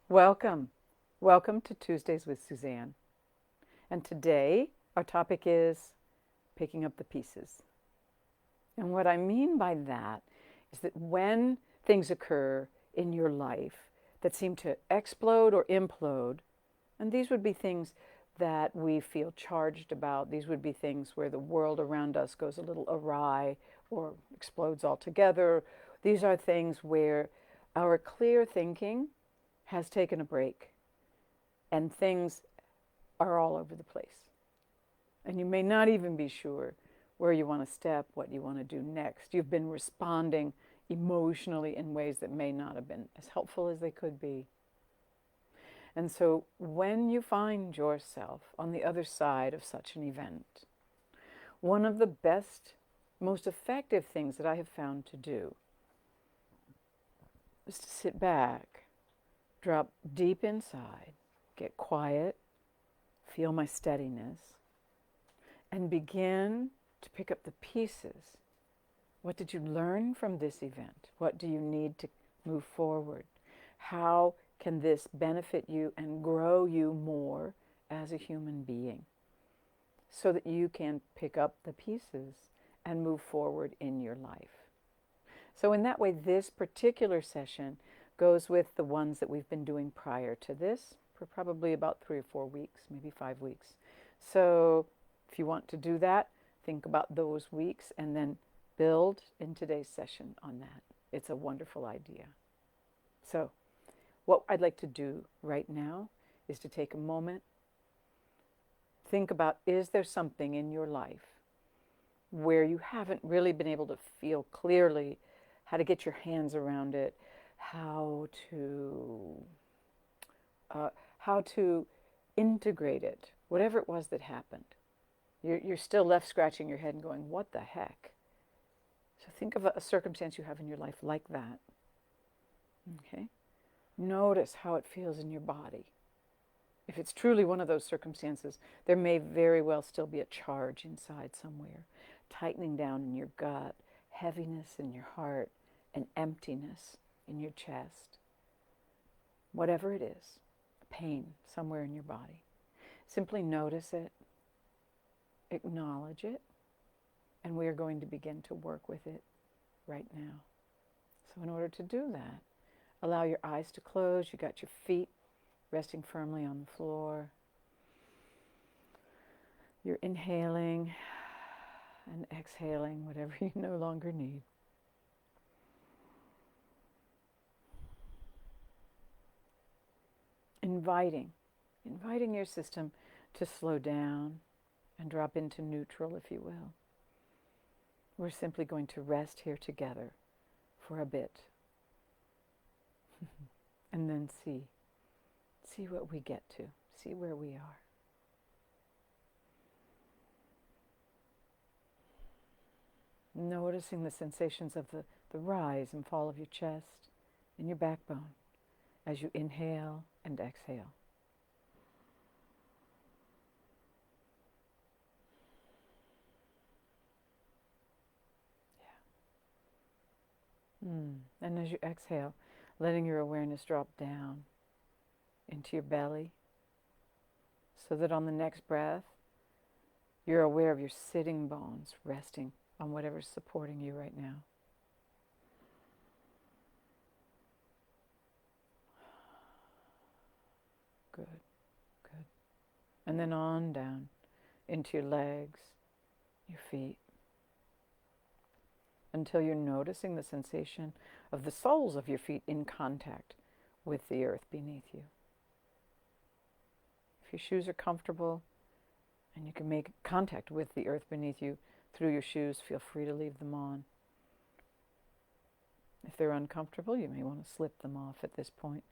Welcome. Welcome to Tuesdays with Suzanne. And today our topic is picking up the pieces. And what I mean by that is that when things occur in your life that seem to explode or implode, and these would be things that we feel charged about, these would be things where the world around us goes a little awry or explodes altogether. These are things where our clear thinking has taken a break and things are all over the place. And you may not even be sure where you want to step, what you want to do next. You've been responding emotionally in ways that may not have been as helpful as they could be. And so when you find yourself on the other side of such an event, one of the best, most effective things that I have found to do is to sit back, drop deep inside, get quiet, feel my steadiness, and begin to pick up the pieces. What did you learn from this event? What do you need to move forward? How can this benefit you and grow you more as a human being so that you can pick up the pieces and move forward in your life? So in that way, this particular session goes with the ones that we've been doing prior to this for probably about 3 or 4 weeks, maybe 5 weeks. So if you want to do that, think about those weeks and then build in today's session on that. It's a wonderful idea. So what I'd like to do right now is to take a moment, think about, is there something in your life where you haven't really been able to feel clearly how to get your hands around it, how to integrate it, whatever it was that happened. You're still left scratching your head and going, what the heck? So think of a circumstance you have in your life like that. Okay? Notice how it feels in your body. If it's truly one of those circumstances, there may very well still be a charge inside somewhere, tightening down in your gut, heaviness in your heart, and emptiness in your chest. Whatever it is, pain somewhere in your body. Simply notice it, acknowledge it, and we are going to begin to work with it right now. So in order to do that, allow your eyes to close. You got your feet resting firmly on the floor. You're inhaling and exhaling whatever you no longer need. Inviting your system to slow down and drop into neutral, if you will. We're simply going to rest here together for a bit and then see what we get to, see where we are. Noticing the sensations of the rise and fall of your chest and your backbone as you inhale and exhale. And as you exhale, letting your awareness drop down into your belly so that on the next breath, you're aware of your sitting bones resting on whatever's supporting you right now. Good, good. And then on down into your legs, your feet, until you're noticing the sensation of the soles of your feet in contact with the earth beneath you. If your shoes are comfortable and you can make contact with the earth beneath you through your shoes, feel free to leave them on. If they're uncomfortable, you may want to slip them off at this point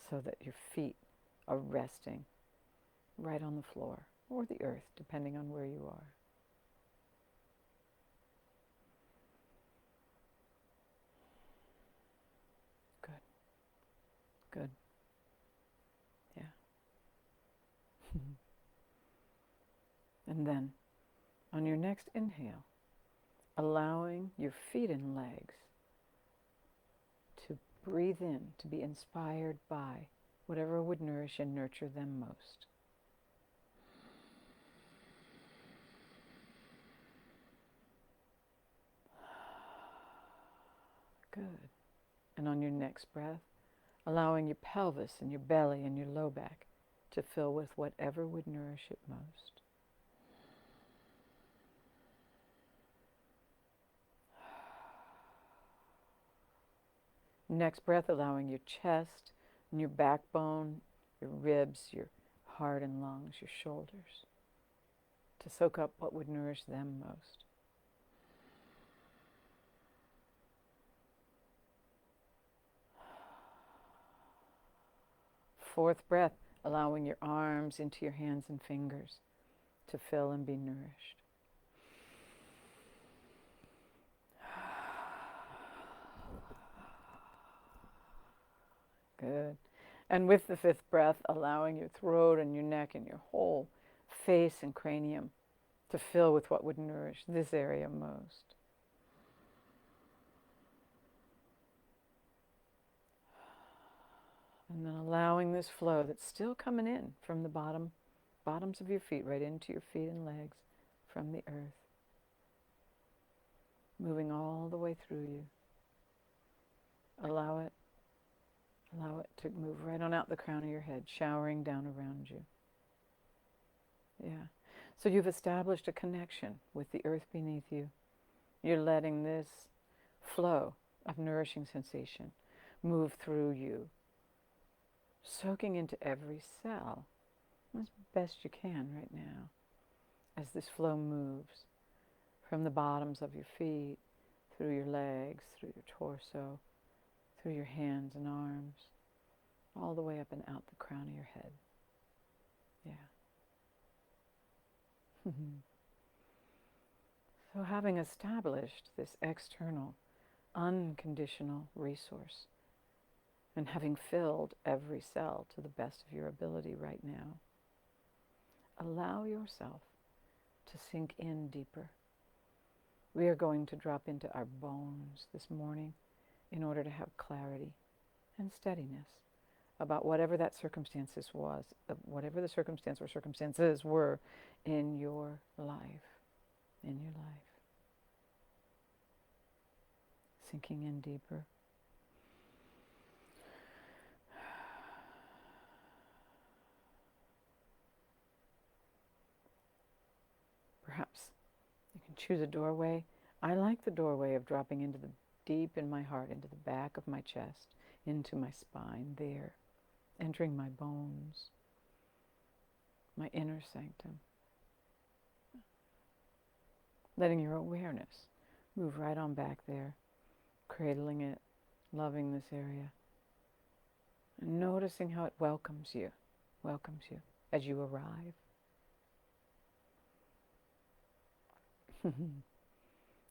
so that your feet are resting right on the floor or the earth, depending on where you are. Good. Yeah. And then, on your next inhale, allowing your feet and legs to breathe in to be inspired by whatever would nourish and nurture them most. Good. And on your next breath, allowing your pelvis and your belly and your low back to fill with whatever would nourish it most. Next breath, allowing your chest and your backbone, your ribs, your heart and lungs, your shoulders to soak up what would nourish them most. Fourth breath, allowing your arms into your hands and fingers to fill and be nourished. Good. And with the fifth breath, allowing your throat and your neck and your whole face and cranium to fill with what would nourish this area most. And then allowing this flow that's still coming in from the bottoms of your feet, right into your feet and legs from the earth, moving all the way through you. Allow it to move right on out the crown of your head, showering down around you. Yeah. So you've established a connection with the earth beneath you. You're letting this flow of nourishing sensation move through you, soaking into every cell as best you can right now as this flow moves from the bottoms of your feet, through your legs, through your torso, through your hands and arms, all the way up and out the crown of your head. Yeah. So having established this external, unconditional resource, and having filled every cell to the best of your ability right now, allow yourself to sink in deeper. We are going to drop into our bones this morning in order to have clarity and steadiness about whatever that circumstances was, whatever the circumstance or circumstances were in your life, Sinking in deeper. Perhaps you can choose a doorway. I like the doorway of dropping into the deep in my heart, into the back of my chest, into my spine there, entering my bones, my inner sanctum. Letting your awareness move right on back there, cradling it, loving this area, and noticing how it welcomes you as you arrive.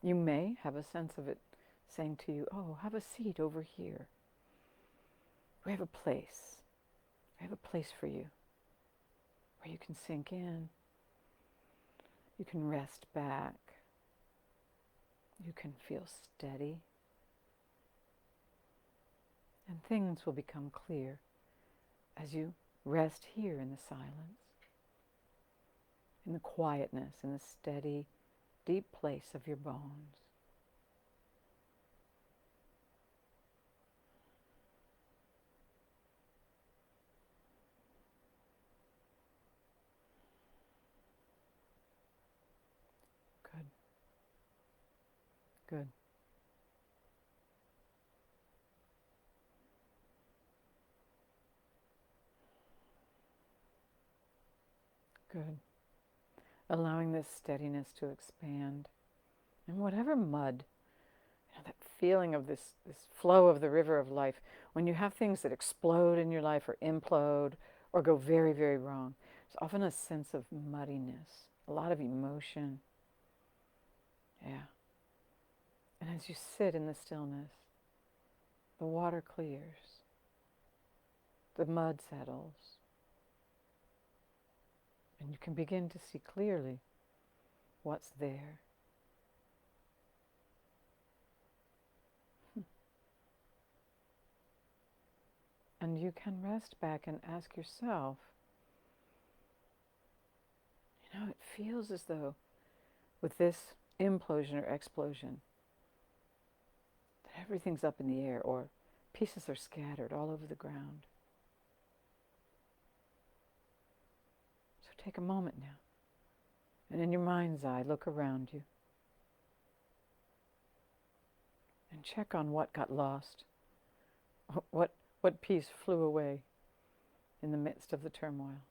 You may have a sense of it saying to you, oh, have a seat over here. We have a place. I have a place for you where you can sink in. You can rest back. You can feel steady. And things will become clear as you rest here in the silence, in the quietness, in the steady, deep place of your bones. Good. Good. Good. Allowing this steadiness to expand. And whatever mud, that feeling of this flow of the river of life, when you have things that explode in your life or implode or go very, very wrong, there's often a sense of muddiness, a lot of emotion. Yeah. And as you sit in the stillness, the water clears, the mud settles, and you can begin to see clearly what's there. And you can rest back and ask yourself, it feels as though with this implosion or explosion, that everything's up in the air or pieces are scattered all over the ground. So take a moment now, and in your mind's eye, look around you and check on what got lost, what piece flew away in the midst of the turmoil.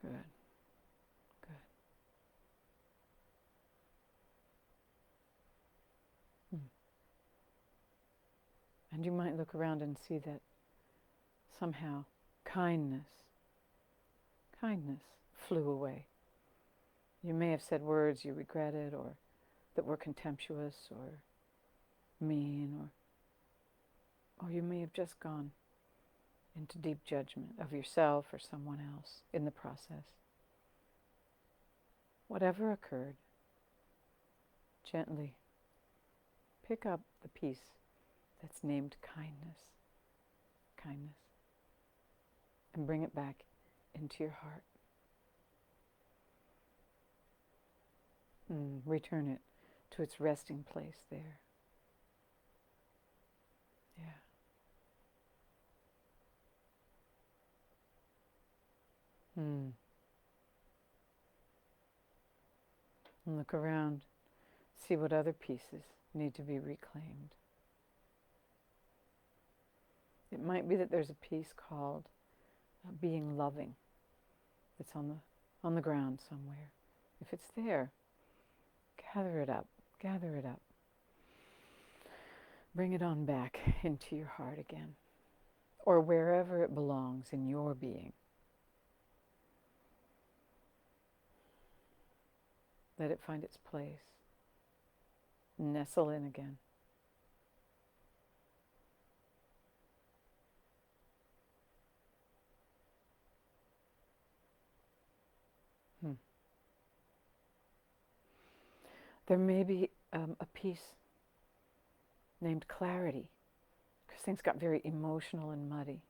Good. Good. And you might look around and see that somehow kindness flew away. You may have said words you regretted or that were contemptuous or mean, or you may have just gone into deep judgment of yourself or someone else in the process. Whatever occurred, gently pick up the piece that's named kindness, and bring it back into your heart. Return it to its resting place there. Yeah. And look around, see what other pieces need to be reclaimed. It might be that there's a piece called being loving that's on the ground somewhere. If it's there, gather it up. Bring it on back into your heart again, or wherever it belongs in your being. Let it find its place. Nestle in again. There may be a piece named clarity, because things got very emotional and muddy.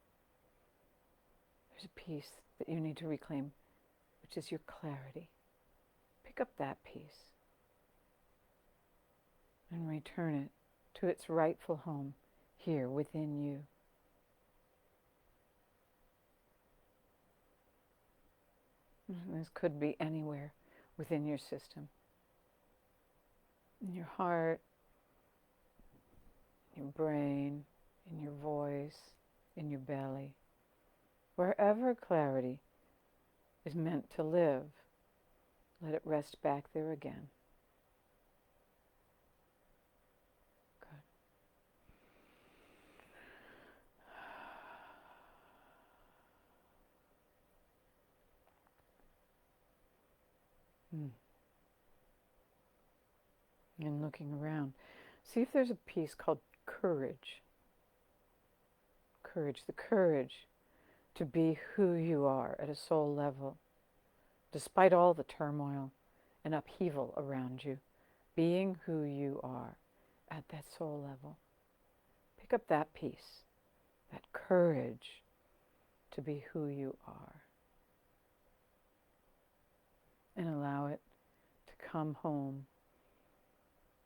There's a piece that you need to reclaim, which is your clarity. Pick up that piece and return it to its rightful home here within you. And this could be anywhere within your system. In your heart, in your brain, in your voice, in your belly. Wherever clarity is meant to live, let it rest back there again. Good. And looking around, see if there's a piece called courage. Courage, the courage to be who you are at a soul level, despite all the turmoil and upheaval around you, being who you are at that soul level. Pick up that piece, that courage to be who you are, and allow it to come home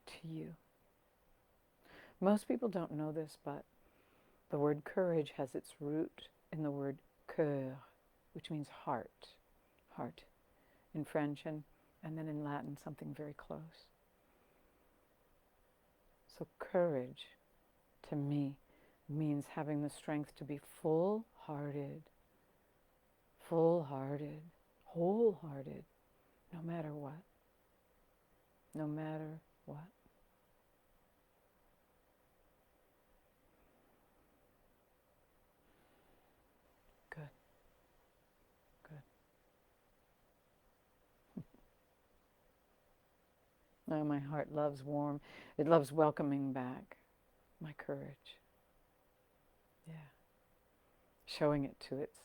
to you. Most people don't know this, but the word courage has its root in the word cœur, which means heart in French, and then in Latin something very close. So courage to me means having the strength to be full-hearted, wholehearted, no matter what. No matter what. Good. Now my heart loves warm. It loves welcoming back my courage. Yeah. Showing it to its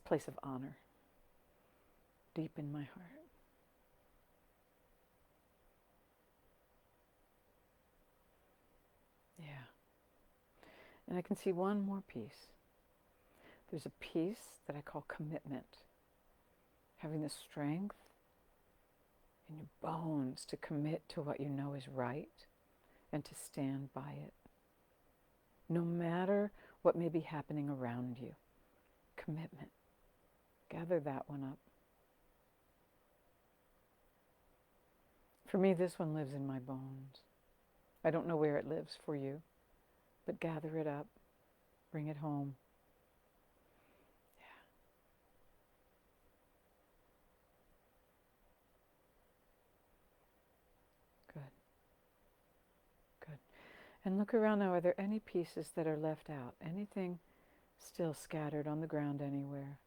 place of honor. deep in my heart. Yeah. And I can see one more piece. There's a piece that I call commitment. Having the strength in your bones to commit to what you know is right and to stand by it. No matter what may be happening around you. Commitment. Gather that one up. For me, this one lives in my bones. I don't know where it lives for you, but gather it up. Bring it home. Yeah. Good. Good. And look around now. Are there any pieces that are left out? Anything still scattered on the ground anywhere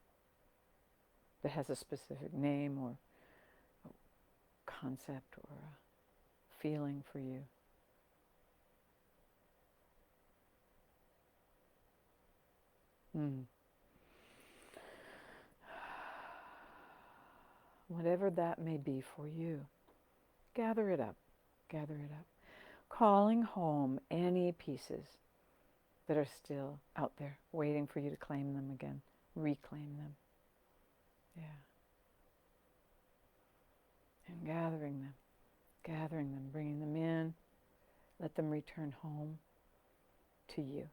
that has a specific name or a concept or a feeling for you? Whatever that may be for you, gather it up. Gather it up. Calling home any pieces that are still out there, waiting for you to claim them again, reclaim them. Yeah. And gathering them, bringing them in, let them return home to you.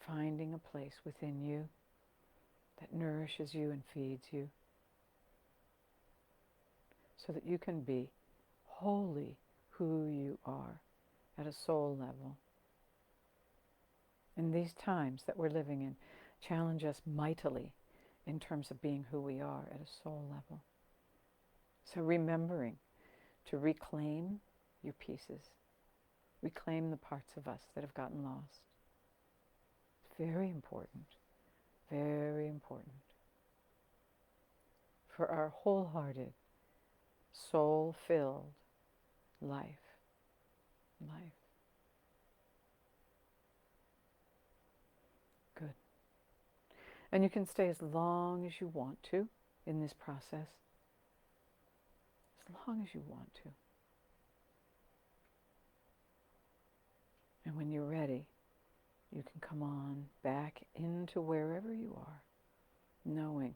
Finding a place within you that nourishes you and feeds you so that you can be wholly who you are at a soul level. And these times that we're living in challenge us mightily in terms of being who we are at a soul level. So remembering to reclaim your pieces, reclaim the parts of us that have gotten lost. It's very important, very important for our wholehearted, soul-filled life. Good. And you can stay as long as you want to in this process. As long as you want to. And when you're ready, you can come on back into wherever you are, knowing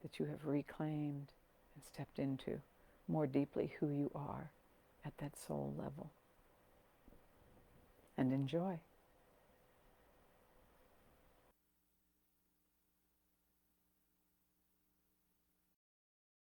that you have reclaimed and stepped into more deeply who you are at that soul level. And enjoy.